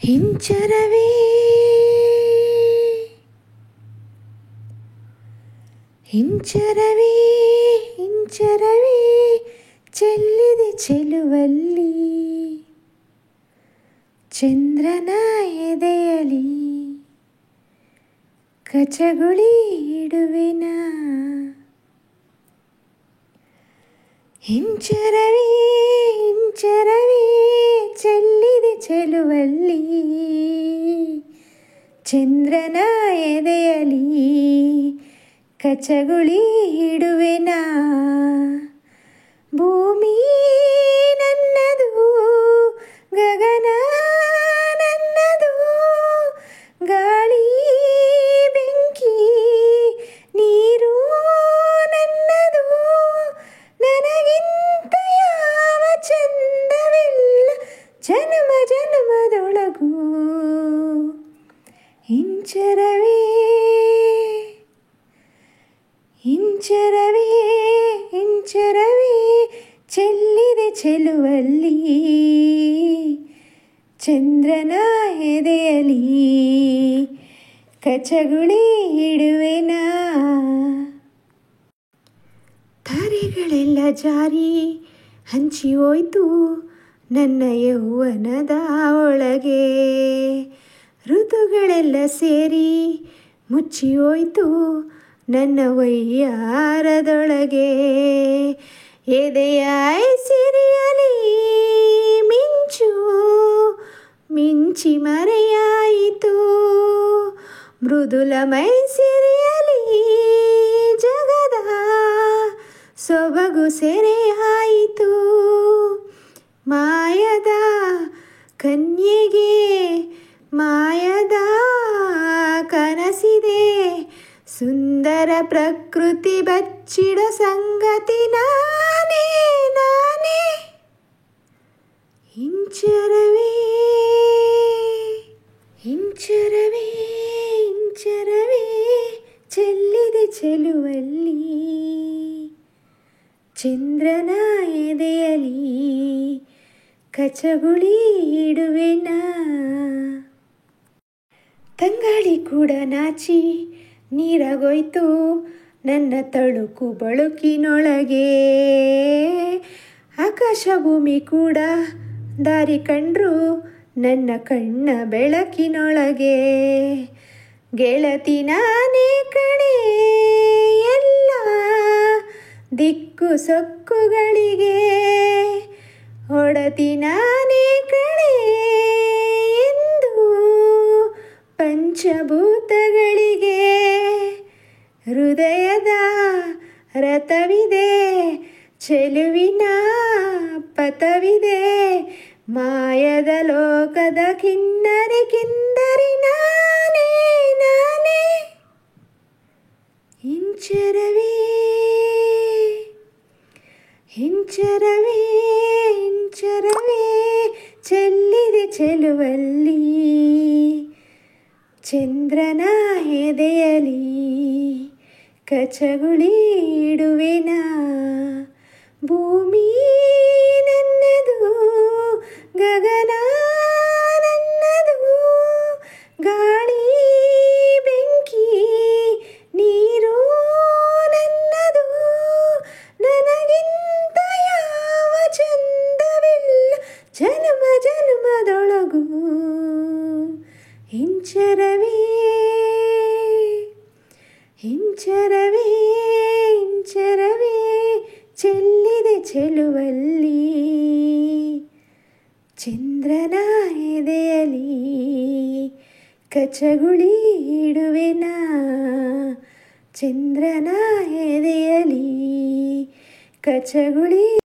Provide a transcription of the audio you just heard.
ಹಿಂಚರವೇ ಹಿಂಚರವೇ ಹಿಂಚರವೇ ಚೆಲ್ಲಿದೆ ಚೆಲುವಲ್ಲಿ ಚಂದ್ರನ ಎದೆಯಲಿ ಕಚಗುಳಿ ಇಡುವೆನ ಹಿಂಚರವೇ ಹಿಂಚರವೇ ಚೆಲ್ಲಿದೆ ಚೆಲುವಲ್ಲಿ ಚಂದ್ರನ ಎದೆಯಲಿ ಕಚಗುಳಿ ಇಡುವೆನ ಭೂಮಿ ನನ್ನದು ಗಗನ ನನ್ನದು ಗಾಳಿ ಬೆಂಕಿ ನೀರು ನನ್ನದು ನನಗಿಂತ ಯಾವ ಚಂದವಿಲ್ಲ ಜನ್ಮ ಜನ್ಮದೊಳಗೂ ಹಿಂಚರವೇ ಹಿಂಚರವೇ ಹಿಂಚರವೇ ಚೆಲ್ಲಿದೆ ಚೆಲುವಲ್ಲಿ ಚಂದ್ರನ ಎದೆಯಲಿ ಕಚಗುಳಿ ಇಡುವೆನ ತಾರೆಗಳೆಲ್ಲ ಜಾರಿ ಹಂಚಿ ಹೋಯ್ತು ನನ್ನ ಯೌವನದ ಒಳಗೆ ಋತುಗಳೆಲ್ಲ ಸೇರಿ ಮುಚ್ಚಿ ಹೋಯ್ತು ನನ್ನ ವಯ್ಯಾರದೊಳಗೆ ಎದೆಯ ಸಿರಿಯಲಿ ಮಿಂಚು ಮಿಂಚಿ ಮರೆಯಾಯಿತು ಮೃದುಲ ಮೈ ಸಿರಿಯಲಿ ಜಗದ ಸೊಬಗು ಸೆರೆಯಾಯಿತು ಮಾಯದ ಕನ್ಯೆಗೆ ಮಾಯದ ಕನಸಿದೆ ಸುಂದರ ಪ್ರಕೃತಿ ಬಚ್ಚಿಡೋ ಸಂಗತಿ ನಾನೇ ನಾನೇ ಹಿಂಚರವೇ ಹಿಂಚರವೇ ಹಿಂಚರವೇ ಚೆಲ್ಲಿದೆ ಚೆಲುವಲ್ಲಿ ಚಂದ್ರನ ಎದೆಯಲಿ ಕಚಗುಳಿ ಇಡುವೆನ ತಂಗಾಳಿ ಕೂಡ ನಾಚಿ ನೀರಾಗೋಯ್ತು ನನ್ನ ತಳುಕು ಬಳುಕಿನೊಳಗೆ ಆಕಾಶ ಭೂಮಿ ಕೂಡ ದಾರಿ ಕಂಡ್ರು ನನ್ನ ಕಣ್ಣ ಬೆಳಕಿನೊಳಗೆ ಗೆಳತಿ ನಾನೇ ಕಣೆ ಎಲ್ಲ ದಿಕ್ಕು ಸೊಕ್ಕುಗಳಿಗೆ ಒಡತಿ ನಾನೇ ಕಣೆ ಎಂದು ಪಂಚಭೂತಗಳಿಗೆ ಹೃದಯದ ರಥವಿದೆ ಚೆಲುವಿನ ಪಥವಿದೆ ಮಾಯದ ಲೋಕದ ಕಿನ್ನರಿ ಕಿಂದರಿ ನಾನೇ ನಾನೇ ಹಿಂಚರವೇ ಹಿಂಚರವೇ ಹಿಂಚರವೇ ಚೆಲ್ಲಿದೆ ಚೆಲುವಲ್ಲಿ ಚಂದ್ರನ ಎದೆಯಲಿ ಕಚಗುಳಿ ಇಡುವೆನ ಭೂಮಿ ನನ್ನದು ಗಗನ ನನ್ನದು ಗಾಳಿ ಬೆಂಕಿ ನೀರು ನನ್ನದು ನನಗಿಂತ ಯಾವ ಚಂದವಿಲ್ಲ ಜನ್ಮ ಜನ್ಮದೊಳಗೂ ಹಿಂಚರವೇ ಹಿಂಚರವೇ ಹಿಂಚರವೇ ಚೆಲ್ಲಿದೆ ಚೆಲುವಲ್ಲಿ ಚಂದ್ರನ ಎದೆಯಲಿ ಕಚಗುಳಿ ಇಡುವೆನ ಚಂದ್ರನ ಎದೆಯಲಿ ಕಚಗುಳಿ